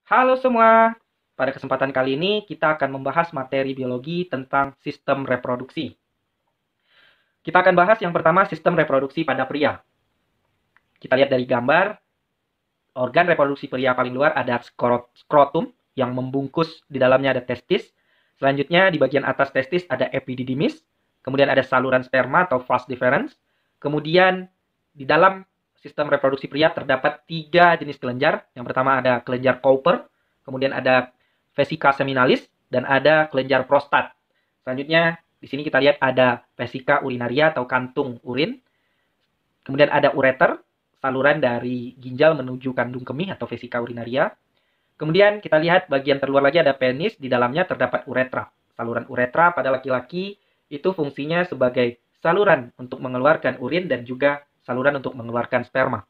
Halo semua, pada kesempatan kali ini kita akan membahas materi biologi tentang sistem reproduksi. Kita akan bahas yang pertama sistem reproduksi pada pria. Kita lihat dari gambar, organ reproduksi pria paling luar ada skrotum yang membungkus di dalamnya ada testis. Selanjutnya di bagian atas testis ada epididymis, kemudian ada saluran sperma atau vas deferens. Kemudian di dalam sistem reproduksi pria terdapat 3 jenis kelenjar. Yang pertama ada kelenjar Cowper, kemudian ada vesica seminalis, dan ada kelenjar prostat. Selanjutnya di sini kita lihat ada vesica urinaria atau kantung urin. Kemudian ada ureter, saluran dari ginjal menuju kandung kemih atau vesica urinaria. Kemudian kita lihat bagian terluar lagi ada penis, di dalamnya terdapat uretra. Saluran uretra pada laki-laki itu fungsinya sebagai saluran untuk mengeluarkan urin dan juga saluran untuk mengeluarkan sperma.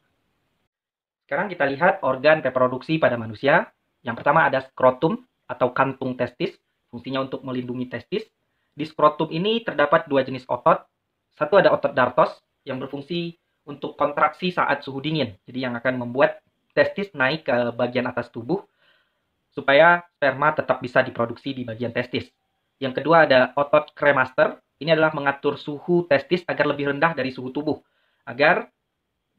Sekarang kita lihat organ reproduksi pada manusia. Yang pertama ada skrotum atau kantung testis, fungsinya untuk melindungi testis. Di skrotum ini terdapat 2 jenis otot. Satu ada otot dartos yang berfungsi untuk kontraksi saat suhu dingin. Jadi yang akan membuat testis naik ke bagian atas tubuh supaya sperma tetap bisa diproduksi di bagian testis. Yang kedua ada otot kremaster. Ini adalah mengatur suhu testis agar lebih rendah dari suhu tubuh, agar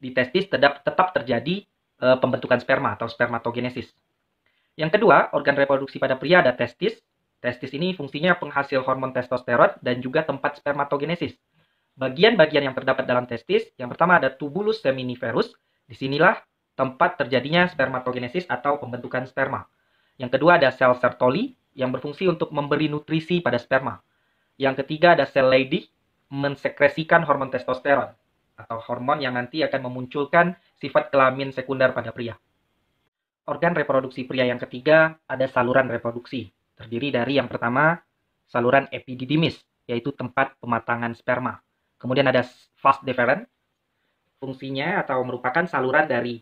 di testis tetap terjadi pembentukan sperma atau spermatogenesis. Yang kedua, organ reproduksi pada pria ada testis. Testis ini fungsinya penghasil hormon testosteron dan juga tempat spermatogenesis. Bagian-bagian yang terdapat dalam testis, yang pertama ada tubulus seminiferus. Disinilah tempat terjadinya spermatogenesis atau pembentukan sperma. Yang kedua ada sel Sertoli yang berfungsi untuk memberi nutrisi pada sperma. Yang ketiga ada sel Leydig mensekresikan hormon testosteron atau hormon yang nanti akan memunculkan sifat kelamin sekunder pada pria. Organ reproduksi pria yang ketiga ada saluran reproduksi. Terdiri dari yang pertama saluran epididymis, yaitu tempat pematangan sperma. Kemudian ada vas deferens, fungsinya atau merupakan saluran dari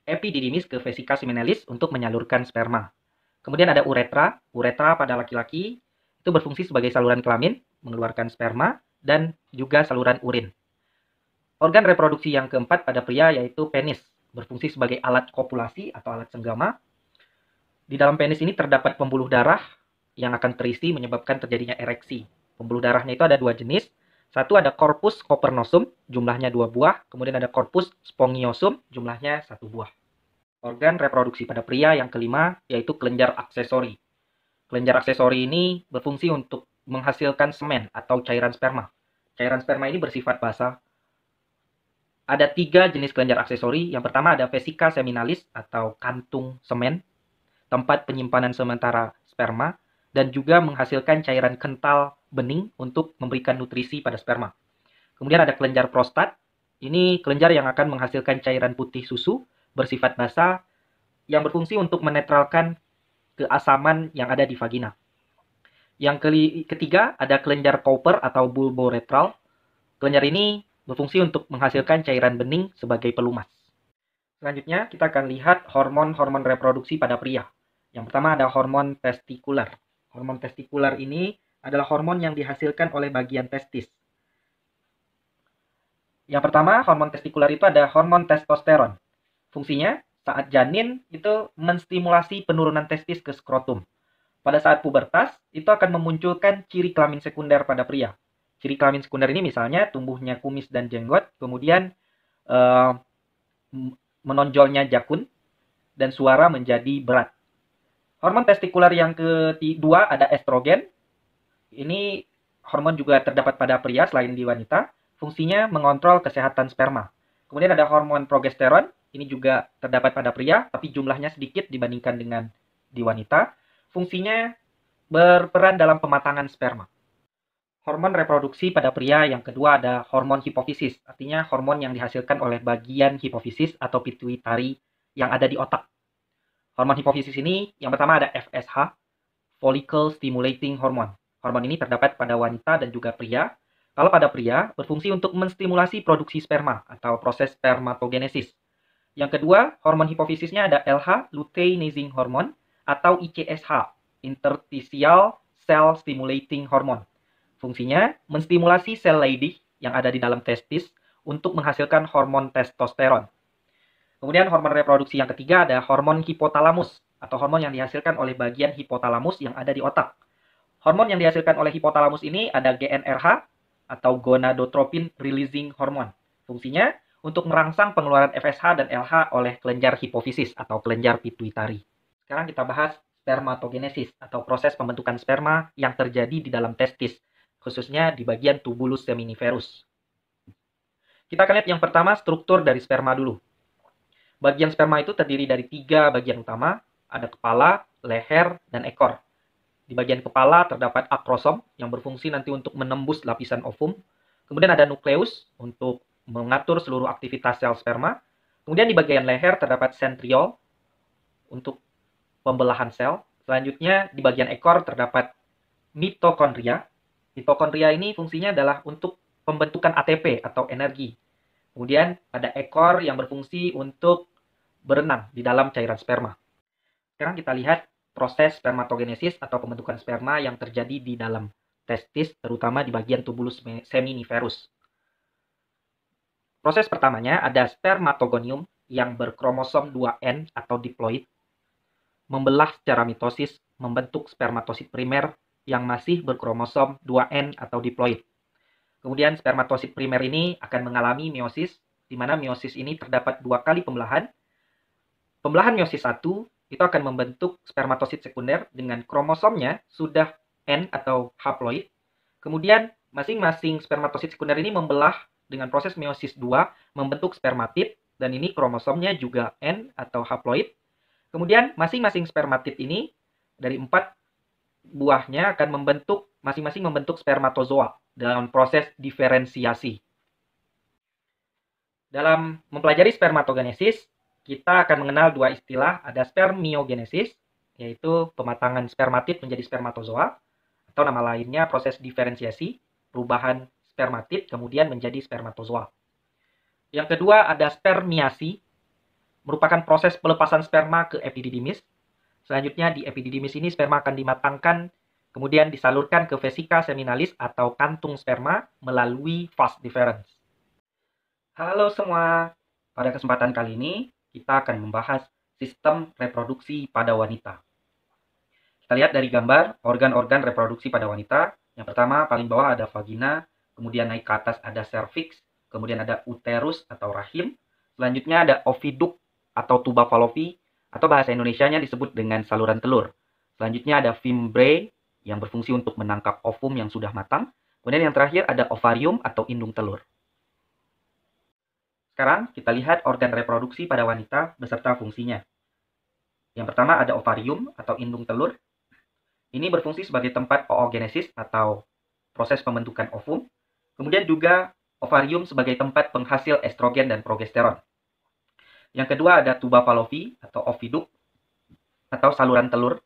epididymis ke vesica seminalis untuk menyalurkan sperma. Kemudian ada uretra. Uretra pada laki-laki itu berfungsi sebagai saluran kelamin, mengeluarkan sperma, dan juga saluran urin. Organ reproduksi yang keempat pada pria yaitu penis, berfungsi sebagai alat kopulasi atau alat senggama. Di dalam penis ini terdapat pembuluh darah yang akan terisi menyebabkan terjadinya ereksi. Pembuluh darahnya itu ada 2 jenis. Satu ada corpus cavernosum, jumlahnya 2 buah. Kemudian ada corpus spongiosum, jumlahnya 1 buah. Organ reproduksi pada pria yang kelima yaitu kelenjar aksesori. Kelenjar aksesori ini berfungsi untuk menghasilkan semen atau cairan sperma. Cairan sperma ini bersifat basah. Ada 3 jenis kelenjar aksesori. Yang pertama ada vesica seminalis atau kantung semen, tempat penyimpanan sementara sperma, dan juga menghasilkan cairan kental bening untuk memberikan nutrisi pada sperma. Kemudian ada kelenjar prostat. Ini kelenjar yang akan menghasilkan cairan putih susu bersifat basah yang berfungsi untuk menetralkan keasaman yang ada di vagina. Yang ketiga ada kelenjar Cowper atau bulboretral. Kelenjar ini berfungsi untuk menghasilkan cairan bening sebagai pelumas. Selanjutnya kita akan lihat hormon-hormon reproduksi pada pria. Yang pertama ada hormon testikular. Hormon testikular ini adalah hormon yang dihasilkan oleh bagian testis. Yang pertama, hormon testikular itu ada hormon testosteron. Fungsinya saat janin itu menstimulasi penurunan testis ke skrotum. Pada saat pubertas, itu akan memunculkan ciri kelamin sekunder pada pria. Ciri kelamin sekunder ini misalnya tumbuhnya kumis dan jenggot, kemudian menonjolnya jakun, dan suara menjadi berat. Hormon testikular yang kedua ada estrogen. Ini hormon juga terdapat pada pria selain di wanita. Fungsinya mengontrol kesehatan sperma. Kemudian ada hormon progesteron. Ini juga terdapat pada pria, tapi jumlahnya sedikit dibandingkan dengan di wanita. Fungsinya berperan dalam pematangan sperma. Hormon reproduksi pada pria yang kedua ada hormon hipofisis, artinya hormon yang dihasilkan oleh bagian hipofisis atau pituitari yang ada di otak. Hormon hipofisis ini yang pertama ada FSH, follicle stimulating hormone. Hormon ini terdapat pada wanita dan juga pria. Kalau pada pria, berfungsi untuk menstimulasi produksi sperma atau proses spermatogenesis. Yang kedua, hormon hipofisisnya ada LH, luteinizing hormone, atau ICSH, interstitial cell stimulating hormone. Fungsinya menstimulasi sel Leydig yang ada di dalam testis untuk menghasilkan hormon testosteron. Kemudian hormon reproduksi yang ketiga ada hormon hipotalamus. atau hormon yang dihasilkan oleh bagian hipotalamus yang ada di otak. Hormon yang dihasilkan oleh hipotalamus ini ada GnRH atau gonadotropin releasing hormone. Fungsinya untuk merangsang pengeluaran FSH dan LH oleh kelenjar hipofisis atau kelenjar pituitari. Sekarang kita bahas spermatogenesis atau proses pembentukan sperma yang terjadi di dalam testis, khususnya di bagian tubulus seminiferus. Kita akan lihat yang pertama struktur dari sperma dulu. Bagian sperma itu terdiri dari 3 bagian utama, ada kepala, leher, dan ekor. Di bagian kepala terdapat akrosom yang berfungsi nanti untuk menembus lapisan ovum. Kemudian ada nukleus untuk mengatur seluruh aktivitas sel sperma. Kemudian di bagian leher terdapat sentriol untuk pembelahan sel. Selanjutnya di bagian ekor terdapat mitokondria. Mitokondria ini fungsinya adalah untuk pembentukan ATP atau energi. Kemudian ada ekor yang berfungsi untuk berenang di dalam cairan sperma. Sekarang kita lihat proses spermatogenesis atau pembentukan sperma yang terjadi di dalam testis, terutama di bagian tubulus seminiferus. Proses pertamanya ada spermatogonium yang berkromosom 2N atau diploid, membelah secara mitosis membentuk spermatosit primer yang masih berkromosom 2N atau diploid. Kemudian spermatosit primer ini akan mengalami meiosis, di mana meiosis ini terdapat 2 kali pembelahan. Pembelahan meiosis 1 itu akan membentuk spermatosit sekunder dengan kromosomnya sudah N atau haploid. Kemudian masing-masing spermatosit sekunder ini membelah dengan proses meiosis 2 membentuk spermatid, dan ini kromosomnya juga N atau haploid. Kemudian masing-masing spermatid ini dari 4 buahnya akan masing-masing membentuk spermatozoa dalam proses diferensiasi. Dalam mempelajari spermatogenesis, kita akan mengenal 2 istilah, ada spermiogenesis, yaitu pematangan spermatid menjadi spermatozoa, atau nama lainnya proses diferensiasi, perubahan spermatid kemudian menjadi spermatozoa. Yang kedua ada spermiasi, merupakan proses pelepasan sperma ke epididymis. Selanjutnya di epididymis ini sperma akan dimatangkan, kemudian disalurkan ke vesika seminalis atau kantung sperma melalui vas deferens. Halo semua, pada kesempatan kali ini kita akan membahas sistem reproduksi pada wanita. Kita lihat dari gambar organ-organ reproduksi pada wanita. Yang pertama, paling bawah ada vagina, kemudian naik ke atas ada cervix, kemudian ada uterus atau rahim. Selanjutnya ada oviduk atau tuba fallopi, atau bahasa Indonesianya disebut dengan saluran telur. Selanjutnya ada fimbriae yang berfungsi untuk menangkap ovum yang sudah matang. Kemudian yang terakhir ada ovarium atau indung telur. Sekarang kita lihat organ reproduksi pada wanita beserta fungsinya. Yang pertama ada ovarium atau indung telur. Ini berfungsi sebagai tempat oogenesis atau proses pembentukan ovum. Kemudian juga ovarium sebagai tempat penghasil estrogen dan progesteron. Yang kedua ada tuba fallopi atau oviduk atau saluran telur.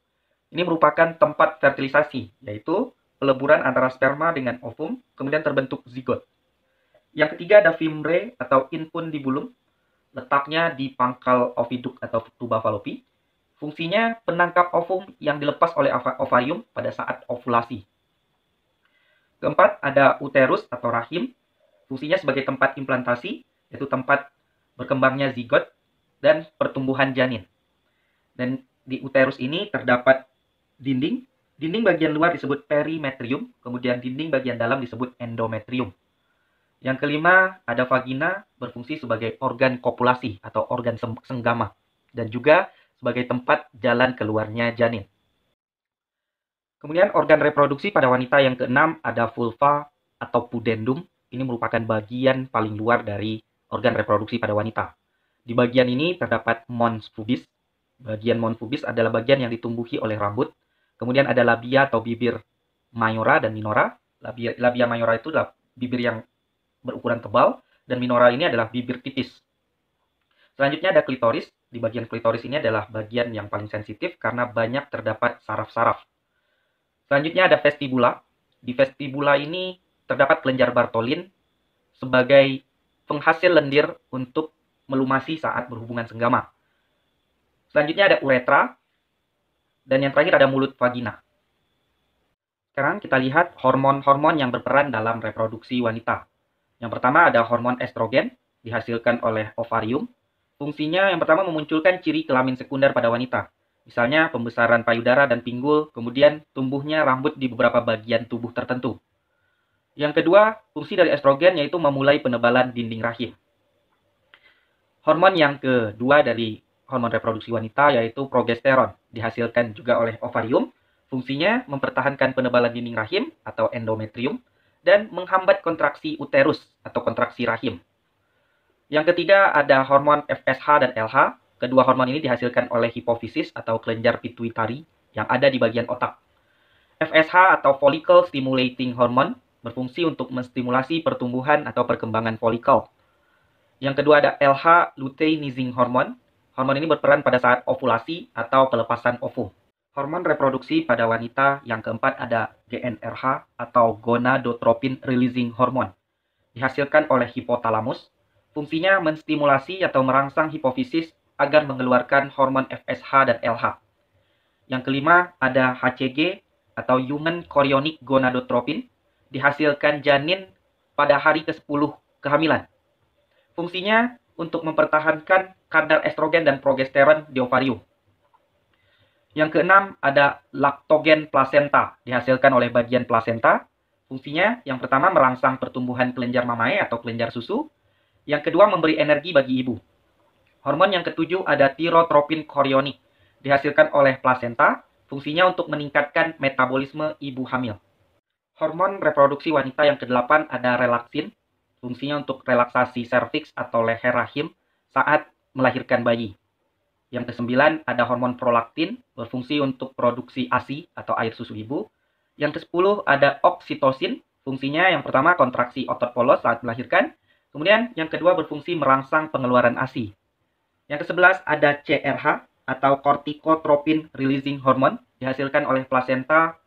Ini merupakan tempat fertilisasi, yaitu peleburan antara sperma dengan ovum, kemudian terbentuk zigot. Yang ketiga ada fimbriae atau infundibulum, letaknya di pangkal oviduk atau tuba fallopi. Fungsinya penangkap ovum yang dilepas oleh ovarium pada saat ovulasi. Keempat ada uterus atau rahim, fungsinya sebagai tempat implantasi, yaitu tempat berkembangnya zigot dan pertumbuhan janin. Dan di uterus ini terdapat dinding bagian luar disebut perimetrium, kemudian dinding bagian dalam disebut endometrium. Yang kelima, ada vagina, berfungsi sebagai organ kopulasi atau organ senggama, dan juga sebagai tempat jalan keluarnya janin. Kemudian organ reproduksi pada wanita yang keenam ada vulva atau pudendum. Ini merupakan bagian paling luar dari organ reproduksi pada wanita. Di bagian ini terdapat mons pubis. Bagian mons pubis adalah bagian yang ditumbuhi oleh rambut. Kemudian ada labia atau bibir mayora dan minora. Labia mayora itu adalah bibir yang berukuran tebal, dan minora ini adalah bibir tipis. Selanjutnya ada klitoris. Di bagian klitoris ini adalah bagian yang paling sensitif karena banyak terdapat saraf-saraf. Selanjutnya ada vestibula. Di vestibula ini terdapat kelenjar Bartholin sebagai penghasil lendir untuk melumasi saat berhubungan senggama. Selanjutnya ada uretra, dan yang terakhir ada mulut vagina. Sekarang kita lihat hormon-hormon yang berperan dalam reproduksi wanita. Yang pertama ada hormon estrogen, dihasilkan oleh ovarium. Fungsinya yang pertama memunculkan ciri kelamin sekunder pada wanita, Misalnya pembesaran payudara dan pinggul, kemudian tumbuhnya rambut di beberapa bagian tubuh tertentu. Yang kedua, fungsi dari estrogen yaitu memulai penebalan dinding rahim. Hormon yang kedua dari hormon reproduksi wanita yaitu progesteron, dihasilkan juga oleh ovarium. Fungsinya mempertahankan penebalan dinding rahim atau endometrium dan menghambat kontraksi uterus atau kontraksi rahim. Yang ketiga ada hormon FSH dan LH. Kedua hormon ini dihasilkan oleh hipofisis atau kelenjar pituitari yang ada di bagian otak. FSH atau follicle stimulating hormone berfungsi untuk menstimulasi pertumbuhan atau perkembangan folikel. Yang kedua ada LH, luteinizing hormone. Hormon ini berperan pada saat ovulasi atau pelepasan ovum. Hormon reproduksi pada wanita yang keempat ada GnRH atau gonadotropin releasing hormone. Dihasilkan oleh hipotalamus. Fungsinya menstimulasi atau merangsang hipofisis agar mengeluarkan hormon FSH dan LH. Yang kelima ada HCG atau Human Chorionic Gonadotropin, dihasilkan janin pada hari ke-10 kehamilan. Fungsinya untuk mempertahankan kadar estrogen dan progesteron di ovarium. Yang keenam ada laktogen plasenta, dihasilkan oleh bagian plasenta. Fungsinya yang pertama merangsang pertumbuhan kelenjar mamae atau kelenjar susu. Yang kedua memberi energi bagi ibu. Hormon yang ketujuh ada tirotropin chorionic, dihasilkan oleh plasenta. Fungsinya untuk meningkatkan metabolisme ibu hamil. Hormon reproduksi wanita yang kedelapan ada relaksin. Fungsinya untuk relaksasi serviks atau leher rahim saat melahirkan bayi. Yang kesembilan ada hormon prolaktin, berfungsi untuk produksi ASI atau air susu ibu. Yang ke-10 ada oksitosin, fungsinya yang pertama kontraksi otot polos saat melahirkan. Kemudian yang kedua berfungsi merangsang pengeluaran ASI. Yang ke-11 ada CRH atau corticotropin releasing hormone, dihasilkan oleh plasenta.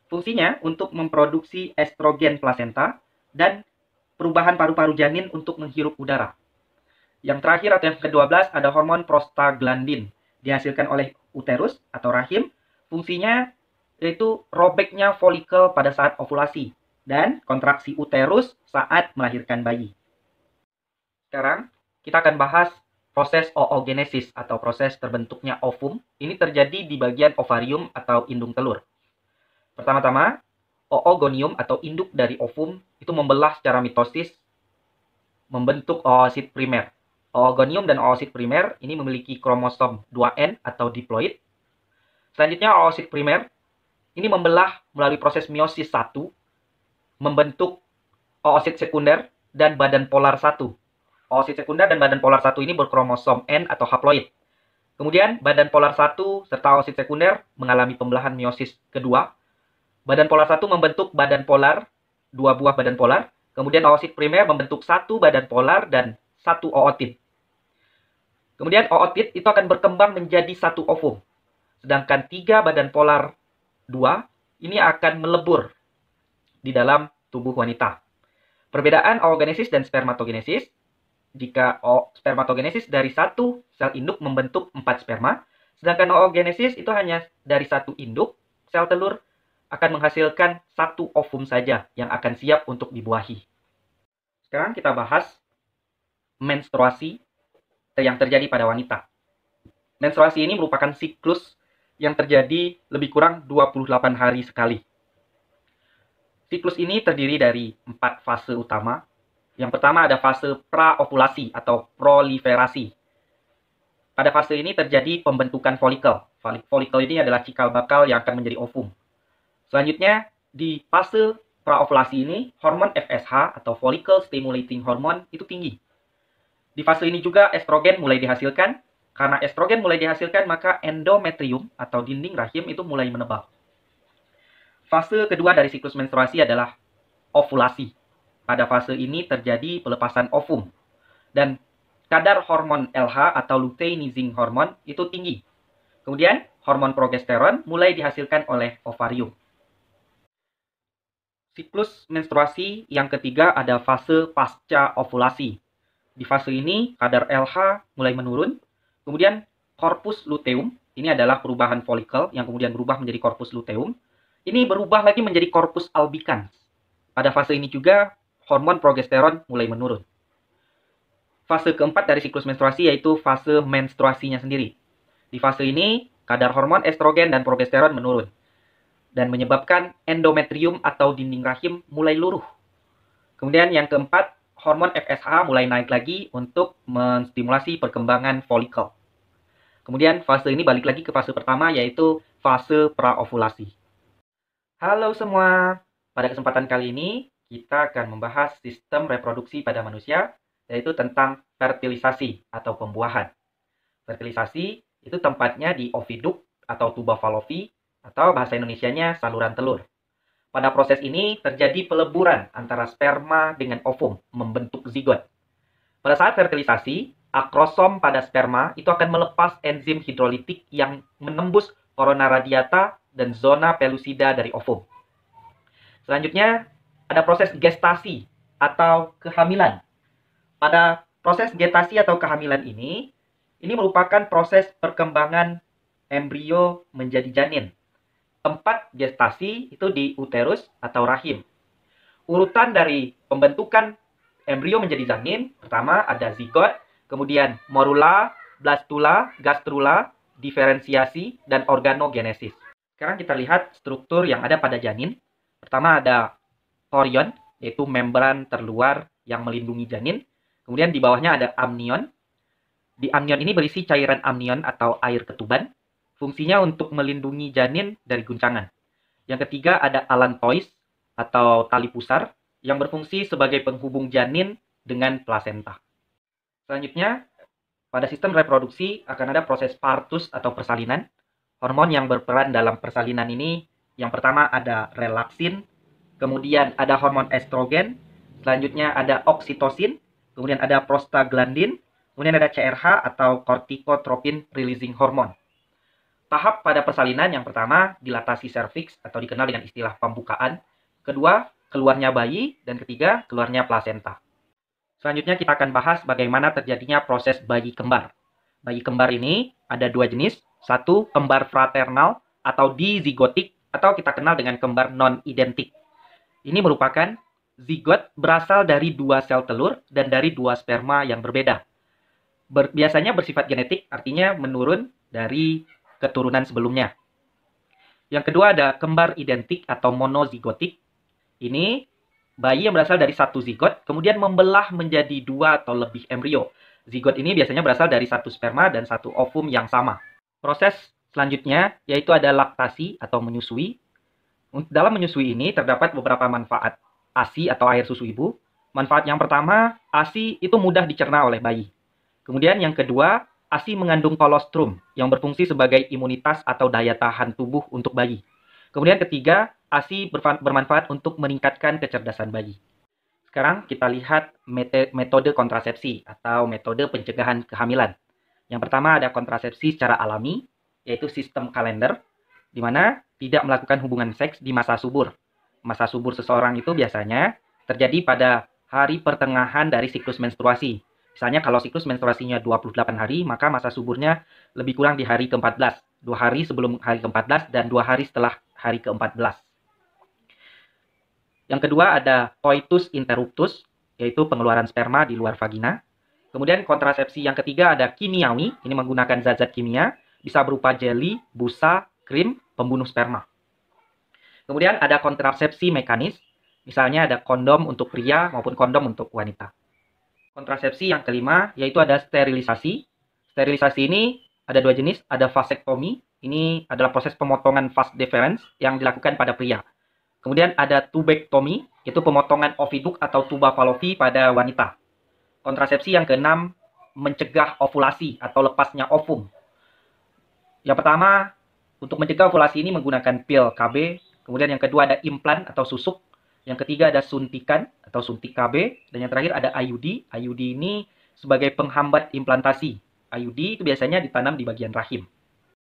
Fungsinya untuk memproduksi estrogen plasenta dan perubahan paru-paru janin untuk menghirup udara. Yang terakhir atau yang ke-12 ada hormon prostaglandin, dihasilkan oleh uterus atau rahim. Fungsinya yaitu robeknya folikel pada saat ovulasi dan kontraksi uterus saat melahirkan bayi. Sekarang kita akan bahas proses oogenesis atau proses terbentuknya ovum. Ini terjadi di bagian ovarium atau indung telur. Pertama-tama, oogonium atau induk dari ovum itu membelah secara mitosis membentuk oosit primer. Oogonium dan oosit primer ini memiliki kromosom 2N atau diploid. Selanjutnya oosit primer ini membelah melalui proses meiosis 1 membentuk oosit sekunder dan badan polar 1. Oosit sekunder dan badan polar 1 ini berkromosom N atau haploid. Kemudian badan polar 1 serta oosit sekunder mengalami pembelahan meiosis kedua. Badan polar 1 membentuk badan polar, 2 buah badan polar. Kemudian oosit primer membentuk 1 badan polar dan 1 ootit. Kemudian ootit itu akan berkembang menjadi 1 ovum. Sedangkan 3 badan polar 2 ini akan melebur di dalam tubuh wanita. Perbedaan oogenesis dan spermatogenesis. Jika spermatogenesis dari 1 sel induk membentuk 4 sperma, sedangkan oogenesis itu hanya dari 1 induk, sel telur akan menghasilkan 1 ovum saja yang akan siap untuk dibuahi. Sekarang kita bahas menstruasi yang terjadi pada wanita. Menstruasi ini merupakan siklus yang terjadi lebih kurang 28 hari sekali. Siklus ini terdiri dari 4 fase utama. Yang pertama ada fase praovulasi atau proliferasi. Pada fase ini terjadi pembentukan folikel. Folikel ini adalah cikal bakal yang akan menjadi ovum. Selanjutnya, di fase praovulasi ini, hormon FSH atau follicle stimulating hormone itu tinggi. Di fase ini juga estrogen mulai dihasilkan. Karena estrogen mulai dihasilkan, maka endometrium atau dinding rahim itu mulai menebal. Fase kedua dari siklus menstruasi adalah ovulasi. Pada fase ini terjadi pelepasan ovum. Dan kadar hormon LH atau luteinizing hormone itu tinggi. Kemudian, hormon progesteron mulai dihasilkan oleh ovarium. Siklus menstruasi yang ketiga ada fase pasca ovulasi. Di fase ini, kadar LH mulai menurun. Kemudian, corpus luteum, ini adalah perubahan folikel yang kemudian berubah menjadi corpus luteum. Ini berubah lagi menjadi corpus albicans. Pada fase ini juga, hormon progesteron mulai menurun. Fase keempat dari siklus menstruasi yaitu fase menstruasinya sendiri. Di fase ini, kadar hormon estrogen dan progesteron menurun dan menyebabkan endometrium atau dinding rahim mulai luruh. Kemudian yang keempat, hormon FSH mulai naik lagi untuk menstimulasi perkembangan folikel. Kemudian fase ini balik lagi ke fase pertama, yaitu fase praovulasi. Halo semua, pada kesempatan kali ini kita akan membahas sistem reproduksi pada manusia, yaitu tentang fertilisasi atau pembuahan. Fertilisasi itu tempatnya di oviduk atau tuba Fallopi, atau bahasa Indonesianya saluran telur. Pada proses ini terjadi peleburan antara sperma dengan ovum, membentuk zigot. Pada saat fertilisasi, akrosom pada sperma itu akan melepas enzim hidrolitik yang menembus corona radiata dan zona pellucida dari ovum. Selanjutnya, ada proses gestasi atau kehamilan. Pada proses gestasi atau kehamilan ini merupakan proses perkembangan embrio menjadi janin. Tempat gestasi itu di uterus atau rahim. Urutan dari pembentukan embrio menjadi janin, pertama ada zigot, kemudian morula, blastula, gastrula, diferensiasi, dan organogenesis. Sekarang kita lihat struktur yang ada pada janin. Pertama ada chorion, yaitu membran terluar yang melindungi janin. Kemudian di bawahnya ada amnion. Di amnion ini berisi cairan amnion atau air ketuban. Fungsinya untuk melindungi janin dari guncangan. Yang ketiga ada allantois atau tali pusar yang berfungsi sebagai penghubung janin dengan plasenta. Selanjutnya, pada sistem reproduksi akan ada proses partus atau persalinan. Hormon yang berperan dalam persalinan ini yang pertama ada relaksin, kemudian ada hormon estrogen, selanjutnya ada oksitosin, kemudian ada prostaglandin, kemudian ada CRH atau corticotropin releasing hormone. Tahap pada persalinan yang pertama dilatasi serviks atau dikenal dengan istilah pembukaan, kedua keluarnya bayi, dan ketiga keluarnya plasenta. Selanjutnya kita akan bahas bagaimana terjadinya proses bayi kembar. Bayi kembar ini ada dua jenis, satu kembar fraternal atau dizigotik, atau kita kenal dengan kembar non-identik. Ini merupakan zigot berasal dari dua sel telur dan dari dua sperma yang berbeda. Biasanya bersifat genetik, artinya menurun dari keturunan sebelumnya. Yang kedua ada kembar identik atau monozigotik. Ini bayi yang berasal dari satu zigot, kemudian membelah menjadi dua atau lebih embrio. Zigot ini biasanya berasal dari satu sperma dan satu ovum yang sama. Proses selanjutnya yaitu ada laktasi atau menyusui. Dalam menyusui ini terdapat beberapa manfaat ASI atau air susu ibu. Manfaat yang pertama, ASI itu mudah dicerna oleh bayi. Kemudian yang kedua, ASI mengandung kolostrum yang berfungsi sebagai imunitas atau daya tahan tubuh untuk bayi. Kemudian ketiga, ASI bermanfaat untuk meningkatkan kecerdasan bayi. Sekarang kita lihat metode kontrasepsi atau metode pencegahan kehamilan. Yang pertama ada kontrasepsi secara alami, yaitu sistem kalender, di mana tidak melakukan hubungan seks di masa subur. Masa subur seseorang itu biasanya terjadi pada hari pertengahan dari siklus menstruasi. Misalnya kalau siklus menstruasinya 28 hari, maka masa suburnya lebih kurang di hari ke-14. 2 hari sebelum hari ke-14 dan 2 hari setelah hari ke-14. Yang kedua ada coitus interruptus, yaitu pengeluaran sperma di luar vagina. Kemudian kontrasepsi yang ketiga ada kimiawi, ini menggunakan zat-zat kimia, bisa berupa jeli, busa, krim, pembunuh sperma. Kemudian ada kontrasepsi mekanis, misalnya ada kondom untuk pria maupun kondom untuk wanita. Kontrasepsi yang kelima yaitu ada sterilisasi. Sterilisasi ini ada dua jenis, ada vasektomi, ini adalah proses pemotongan vas deferens yang dilakukan pada pria. Kemudian ada tubektomi, itu pemotongan oviduk atau tuba Fallopi pada wanita. Kontrasepsi yang keenam, mencegah ovulasi atau lepasnya ovum. Yang pertama, untuk mencegah ovulasi ini menggunakan pil KB. Kemudian yang kedua ada implan atau susuk. Yang ketiga ada suntikan atau suntik KB. Dan yang terakhir ada IUD. IUD ini sebagai penghambat implantasi. IUD itu biasanya ditanam di bagian rahim.